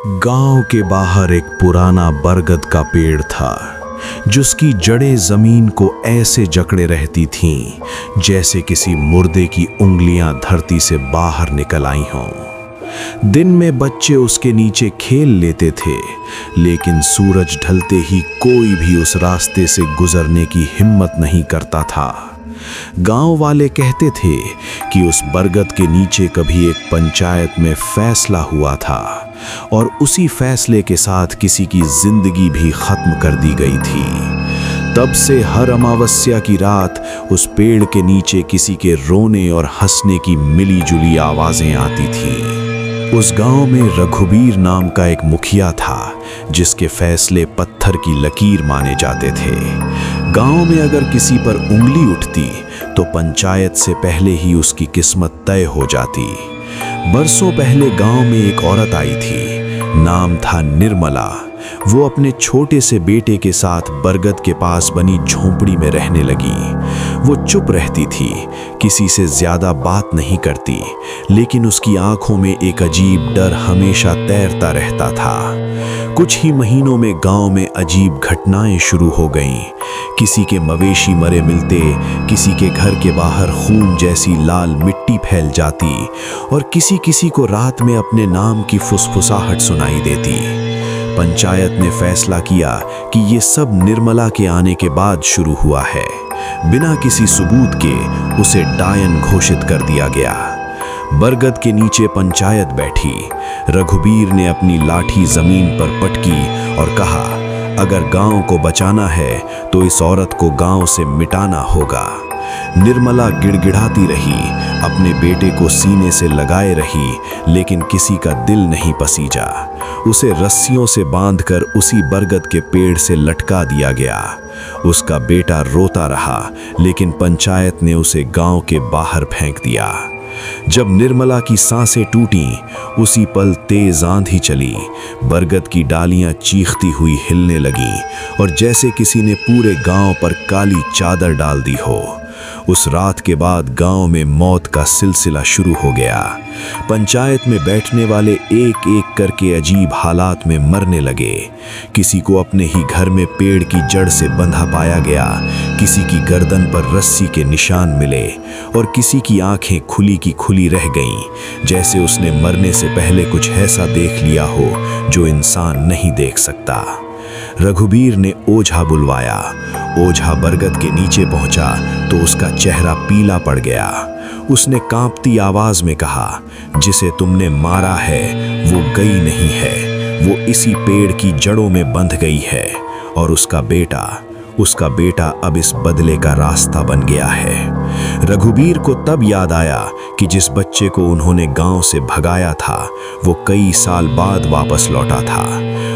गांव के बाहर एक पुराना बरगद का पेड़ था जिसकी जड़ें जमीन को ऐसे जकड़े रहती थीं जैसे किसी मुर्दे की उंगलियां धरती से बाहर निकल आई हों। दिन में बच्चे उसके नीचे खेल लेते थे, लेकिन सूरज ढलते ही कोई भी उस रास्ते से गुजरने की हिम्मत नहीं करता था। गांव वाले कहते थे कि उस बरगद के नीचे कभी एक पंचायत में फैसला हुआ था और उसी फैसले के साथ किसी की जिंदगी भी खत्म कर दी गई थी। तब से हर अमावस्या की रात उस पेड़ के नीचे किसी के रोने और हंसने की मिली-जुली आवाजें आती थीं। उस गांव में रघुबीर नाम का एक मुखिया था जिसके फैसले पत्थर की लकीर माने जाते थे। गांव में अगर किसी पर उंगली उठती तो पंचायत से पहले ही उसकी किस्मत तय हो जाती। बरसों पहले गांव में एक औरत आई थी, नाम था निर्मला। वो अपने छोटे से बेटे के साथ बरगद के पास बनी झोंपड़ी में रहने लगी। वो चुप रहती थी, किसी से ज्यादा बात नहीं करती, लेकिन उसकी आंखों में एक अजीब डर हमेशा तैरता रहता था। कुछ ही महीनों में गांव में अजीब घटनाएं शुरू हो गईं। किसी के मवेशी मरे मिलते, किसी के घर के बाहर खून जैसी लाल मिट्टी फैल जाती और किसी को रात में अपने नाम की फुसफुसाहट सुनाई देती। पंचायत ने फैसला किया कि ये सब निर्मला के आने के बाद शुरू हुआ है। बिना किसी सबूत के उसे डायन घोषित कर दिया गया। बरगद के नीचे पंचायत बैठी। रघुबीर ने अपनी लाठी जमीन पर पटकी और कहा, अगर गांव को बचाना है तो इस औरत को गांव से मिटाना होगा। निर्मला गिड़गिड़ाती रही, अपने बेटे को सीने से लगाए रही, लेकिन किसी का दिल नहीं पसीजा। उसे रस्सियों से बांधकर उसी बरगद के पेड़ से लटका दिया गया। उसका बेटा रोता रहा, लेकिन पंचायत ने उसे गांव के बाहर फेंक दिया। जब निर्मला की सांसें टूटी, उसी पल तेज आंधी चली। बरगद की डालियां चीखती हुई हिलने लगीं और जैसे किसी ने पूरे गांव पर काली चादर डाल दी हो। उस रात के बाद गांव में मौत का सिलसिला शुरू हो गया। पंचायत में बैठने वाले एक एक करके अजीब हालात में मरने लगे। किसी को अपने ही घर में पेड़ की जड़ से बंधा पाया गया, किसी की गर्दन पर रस्सी के निशान मिले और किसी की आंखें खुली की खुली रह गईं, जैसे उसने मरने से पहले कुछ ऐसा देख लिया हो जो इंसान नहीं देख सकता। रघुबीर ने ओझा बुलवाया। ओझा बरगद के नीचे पहुंचा तो उसका चेहरा पीला पड़ गया। उसने कांपती आवाज में कहा, जिसे तुमने मारा है वो गई नहीं है, वो इसी पेड़ की जड़ों में बंध गई है और उसका बेटा अब इस बदले का रास्ता बन गया है। रघुबीर को तब याद आया कि जिस बच्चे को उन्होंने गांव से भगाया था वो कई साल बाद वापस लौटा था।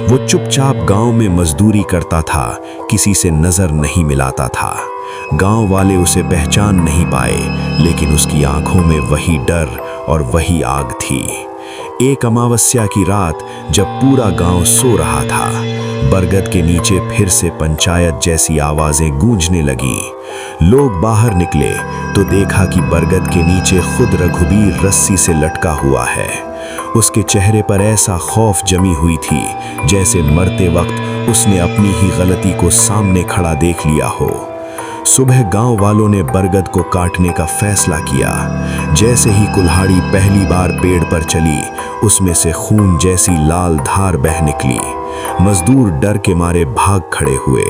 वो चुपचाप गांव में मजदूरी करता था, किसी से नजर नहीं मिलाता था। गांव वाले उसे पहचान नहीं पाए, लेकिन उसकी आंखों में वही डर और वही आग थी। एक अमावस्या की रात जब पूरा गांव सो रहा था, बरगद के नीचे फिर से पंचायत जैसी आवाजें गूंजने लगीं। लोग बाहर निकले तो देखा कि बरगद के नीचे खुद रघुबीर रस्सी से लटका हुआ है। उसके चेहरे पर ऐसा खौफ जमी हुई थी जैसे मरते वक्त उसने अपनी ही गलती को सामने खड़ा देख लिया हो। सुबह गांव वालों ने बरगद को काटने का फैसला किया। जैसे ही कुल्हाड़ी पहली बार पेड़ पर चली, उसमें से खून जैसी लाल धार बह निकली। मजदूर डर के मारे भाग खड़े हुए।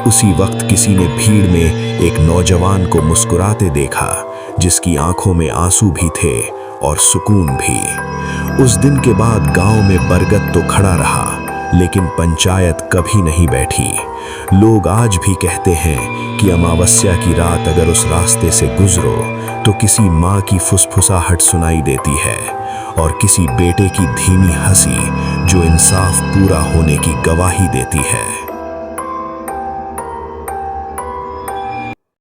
उसी वक्त किसी ने भीड़ में एक नौजवान को मुस्कुराते देखा, जिसकी आंखों में आंसू भी थे और सुकून भी। उस दिन के बाद गांव में बरगद तो खड़ा रहा, लेकिन पंचायत कभी नहीं बैठी। लोग आज भी कहते हैं कि अमावस्या की रात अगर उस रास्ते से गुजरो तो किसी माँ की फुसफुसाहट सुनाई देती है और किसी बेटे की धीमी हंसी जो इंसाफ पूरा होने की गवाही देती है।